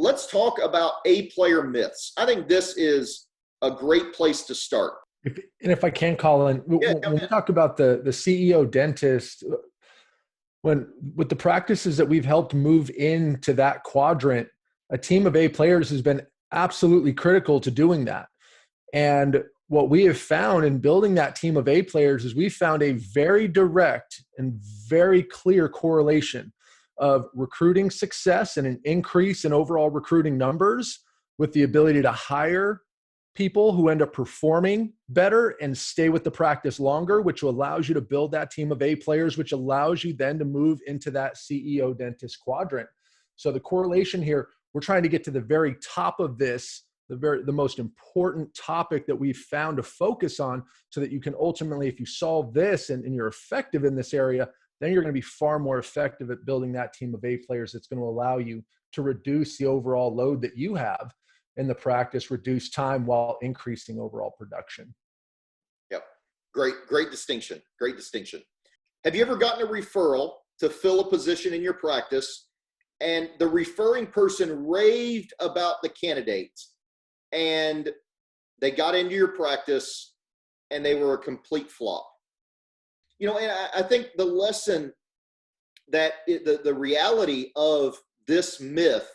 let's talk about A-player myths. I think this is a great place to start. If I can, Colin, when we talk about the CEO dentist, with the practices that we've helped move into that quadrant, a team of A players has been absolutely critical to doing that. And what we have found in building that team of A players is we found a very direct and very clear correlation of recruiting success and an increase in overall recruiting numbers with the ability to hire people who end up performing better and stay with the practice longer, which allows you to build that team of A players, which allows you then to move into that CEO dentist quadrant. So the correlation here, we're trying to get to the very top of this, the most important topic that we've found to focus on, so that you can ultimately, if you solve this and you're effective in this area, then you're going to be far more effective at building that team of A players that's going to allow you to reduce the overall load that you have in the practice, reduce time while increasing overall production. Yep. Great distinction. Great distinction. Have you ever gotten a referral to fill a position in your practice and the referring person raved about the candidate and they got into your practice and they were a complete flop? You know, and I think the lesson that the reality of this myth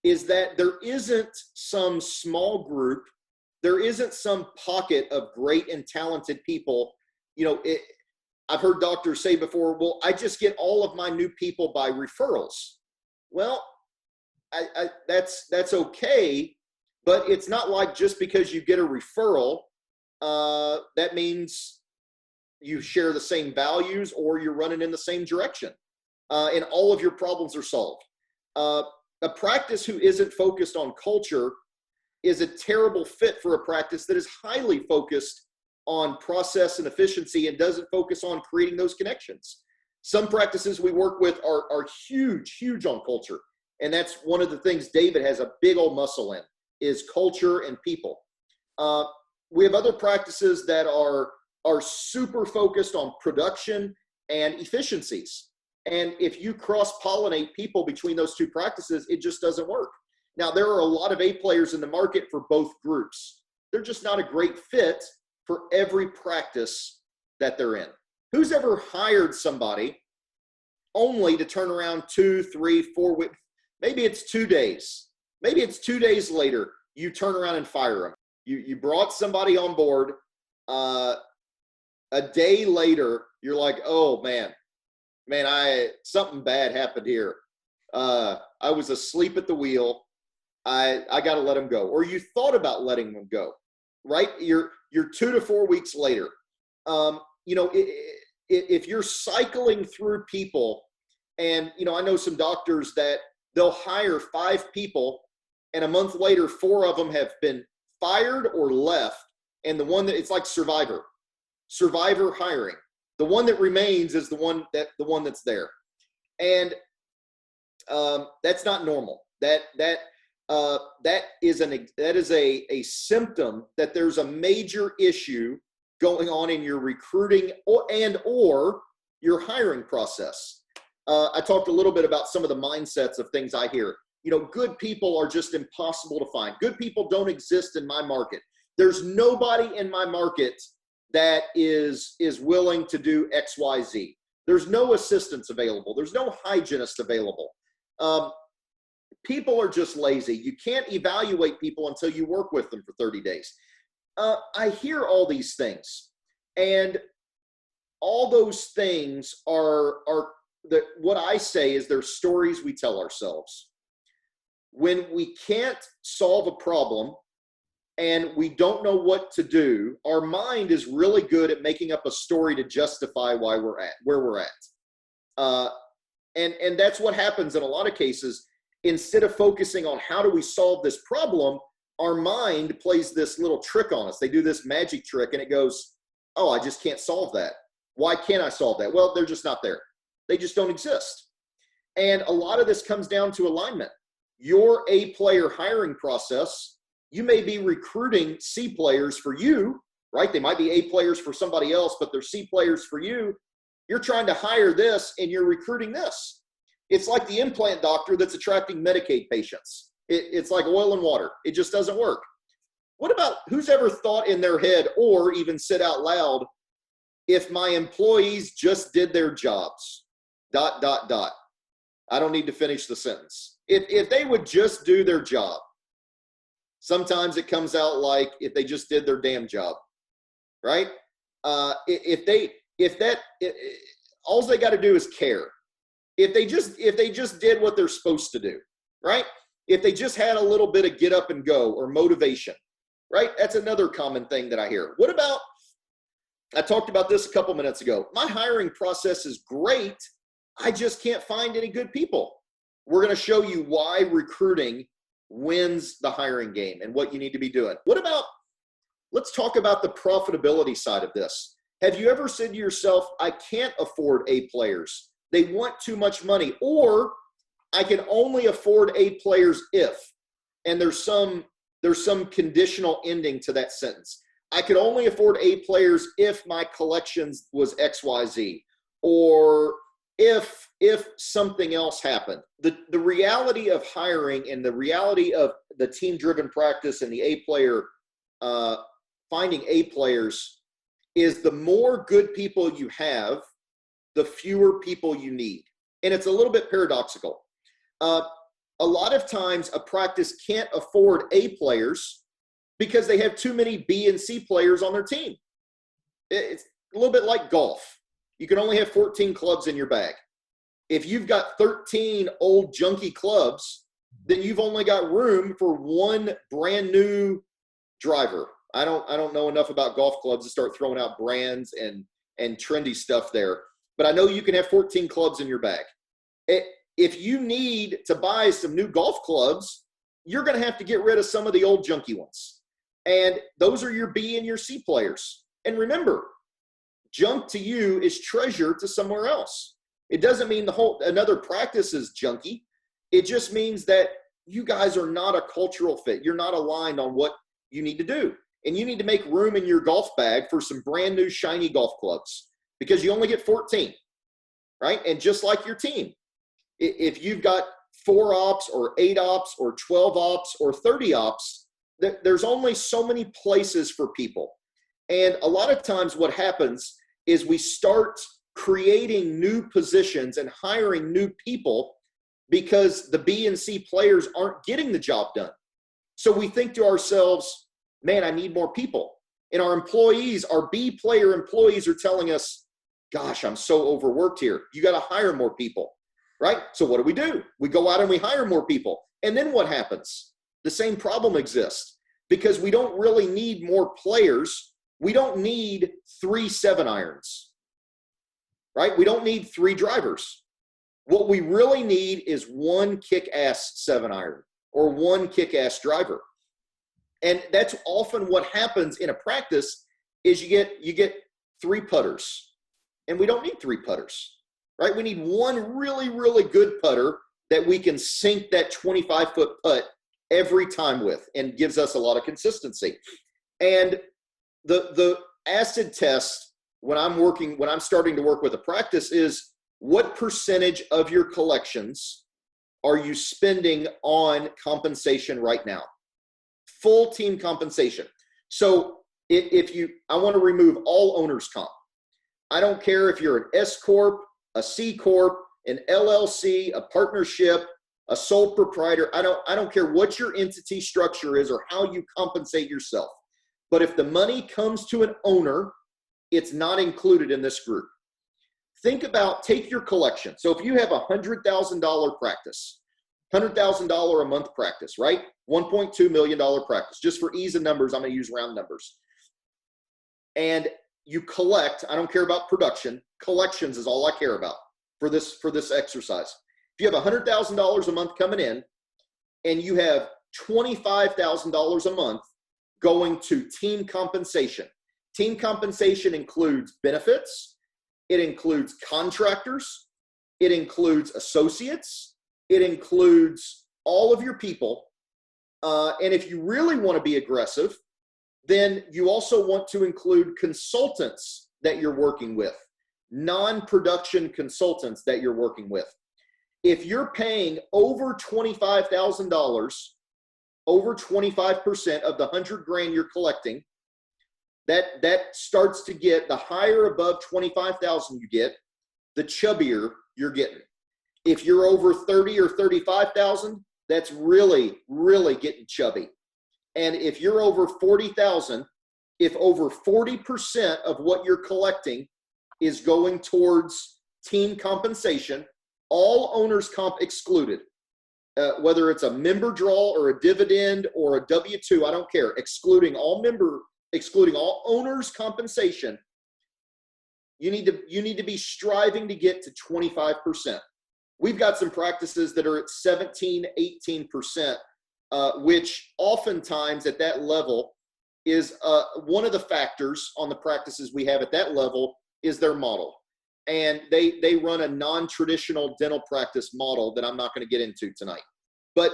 is that there isn't some small group, there isn't some pocket of great and talented people. You know, I've heard doctors say before, well, I just get all of my new people by referrals. Well, that's okay, but it's not like just because you get a referral, that means you share the same values or you're running in the same direction, and all of your problems are solved. A practice who isn't focused on culture is a terrible fit for a practice that is highly focused on process and efficiency and doesn't focus on creating those connections. Some practices we work with are huge on culture. And that's one of the things David has a big old muscle in, is culture and people. We have other practices that are super focused on production and efficiencies. And if you cross-pollinate people between those two practices, it just doesn't work. Now, there are a lot of A players in the market for both groups. They're just not a great fit for every practice that they're in. Who's ever hired somebody only to turn around 2, 3, 4 weeks? Maybe it's 2 days. Maybe it's 2 days later, you turn around and fire them. You brought somebody on board. A day later, you're like, oh, man, something bad happened here. I was asleep at the wheel. I got to let him go. Or you thought about letting him go, right? You're 2 to 4 weeks later. You know, if you're cycling through people, and, you know, I know some doctors that they'll hire 5 people and a month later, 4 of them have been fired or left. And the one that, it's like Survivor hiring. The one that remains is the one that's there. And that's not normal. That is a symptom that there's a major issue going on in your recruiting or your hiring process. I talked a little bit about some of the mindsets of things I hear. You know, good people are just impossible to find. Good people don't exist in my market. There's nobody in my market that is willing to do X, Y, Z. There's no assistants available. There's no hygienist available. People are just lazy. You can't evaluate people until you work with them for 30 days. I hear all these things, and all those things are what I say is they're stories we tell ourselves. When we can't solve a problem and we don't know what to do, our mind is really good at making up a story to justify why we're at where we're at. And that's what happens in a lot of cases. Instead of focusing on how do we solve this problem, our mind plays this little trick on us. They do this magic trick and it goes, oh, I just can't solve that. Why can't I solve that? Well, they're just not there. They just don't exist. And a lot of this comes down to alignment. Your A player hiring process, you may be recruiting C players for you, right? They might be A players for somebody else, but they're C players for you. You're trying to hire this and you're recruiting this. It's like the implant doctor that's attracting Medicaid patients. It's like oil and water. It just doesn't work. What about who's ever thought in their head or even said out loud, if my employees just did their jobs, ... I don't need to finish the sentence. If they would just do their job, sometimes it comes out like if they just did their damn job, right? All they got to do is care. If they just did what they're supposed to do, right? If they just had a little bit of get up and go or motivation, right? That's another common thing that I hear. What about, I talked about this a couple minutes ago. My hiring process is great. I just can't find any good people. We're going to show you why recruiting wins the hiring game and what you need to be doing. What about, let's talk about the profitability side of this. Have you ever said to yourself, I can't afford A players. They want too much money, or I can only afford A players if, and there's some conditional ending to that sentence. I could only afford A players if my collections was XYZ, or if something else happened. The reality of hiring and the reality of the team-driven practice and the A player, finding A players, is the more good people you have, the fewer people you need. And it's a little bit paradoxical. A lot of times a practice can't afford A players because they have too many B and C players on their team. It's a little bit like golf. You can only have 14 clubs in your bag. If you've got 13 old junky clubs, then you've only got room for one brand new driver. I don't know enough about golf clubs to start throwing out brands and trendy stuff there. But I know you can have 14 clubs in your bag. If you need to buy some new golf clubs, you're going to have to get rid of some of the old junky ones. And those are your B and your C players. And remember, junk to you is treasure to somewhere else. It doesn't mean another practice is junky. It just means that you guys are not a cultural fit. You're not aligned on what you need to do. And you need to make room in your golf bag for some brand new shiny golf clubs because you only get 14, right? And just like your team, if you've got 4 ops or 8 ops or 12 ops or 30 ops, there's only so many places for people. And a lot of times what happens is we start creating new positions and hiring new people because the B and C players aren't getting the job done. So we think to ourselves, man, I need more people. And our employees, our B player employees are telling us, gosh, I'm so overworked here. You got to hire more people, right? So what do? We go out and we hire more people. And then what happens? The same problem exists because we don't really need more players. We don't need 3 7-irons, right? We don't need 3 drivers. What we really need is 1 kick-ass 7-iron or 1 kick-ass driver. And that's often what happens in a practice is you get 3 putters. And we don't need 3 putters, right? We need 1 really, really good putter that we can sink that 25-foot putt every time with and gives us a lot of consistency. And the acid test when I'm starting to work with a practice is what percentage of your collections are you spending on compensation right now? Full team compensation. So I want to remove all owner's comp. I don't care if you're an S Corp, a C Corp, an LLC, a partnership, a sole proprietor. I don't care what your entity structure is or how you compensate yourself. But if the money comes to an owner, it's not included in this group. Take your collection. So if you have a $100,000 practice, $100,000 a month practice, right? $1.2 million practice. Just for ease of numbers, I'm going to use round numbers. And you collect, I don't care about production, collections is all I care about for this exercise. If you have $100,000 a month coming in and you have $25,000 a month going to team compensation. Team compensation includes benefits, it includes contractors, it includes associates, it includes all of your people. And if you really want to be aggressive, then you also want to include consultants that you're working with, non-production consultants that you're working with. If you're paying over $25,000, over 25% of the 100 grand you're collecting, that starts to get, the higher above 25,000 you get, the chubbier you're getting. If you're over 30 or 35,000, that's really, really getting chubby. And if you're over 40,000, if over 40% of what you're collecting is going towards team compensation, all owners comp excluded, whether it's a member draw or a dividend or a W-2, I don't care, excluding all owners compensation, you need to be striving to get to 25%. We've got some practices that are at 17, 18%, which oftentimes at that level is one of the factors on the practices we have at that level is their model. And they run a non-traditional dental practice model that I'm not going to get into tonight. But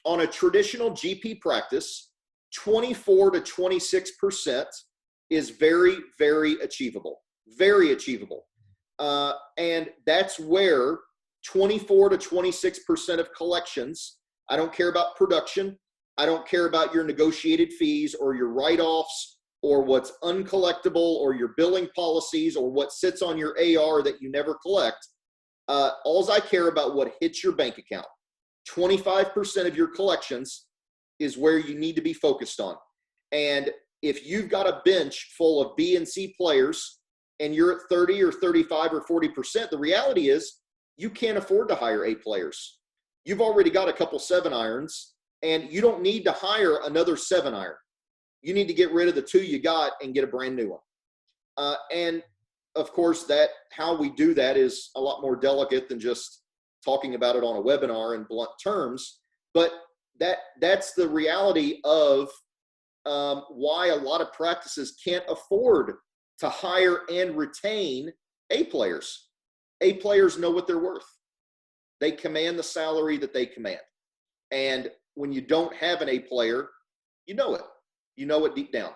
on a traditional GP practice, 24 to 26% is very, very achievable. Very achievable. And that's where 24 to 26% of collections, I don't care about production, I don't care about your negotiated fees or your write-offs or what's uncollectible or your billing policies or what sits on your AR that you never collect. All I care about what hits your bank account. 25% of your collections is where you need to be focused on. And if you've got a bench full of B and C players and you're at 30 or 35 or 40%, the reality is you can't afford to hire A players. You've already got a couple 7-irons and you don't need to hire another 7-iron. You need to get rid of the 2 you got and get a brand new one. And of course, that how we do that is a lot more delicate than just talking about it on a webinar in blunt terms. But that's the reality of why a lot of practices can't afford to hire and retain A players. A players know what they're worth. They command the salary that they command. And when you don't have an A player, you know it. You know it deep down.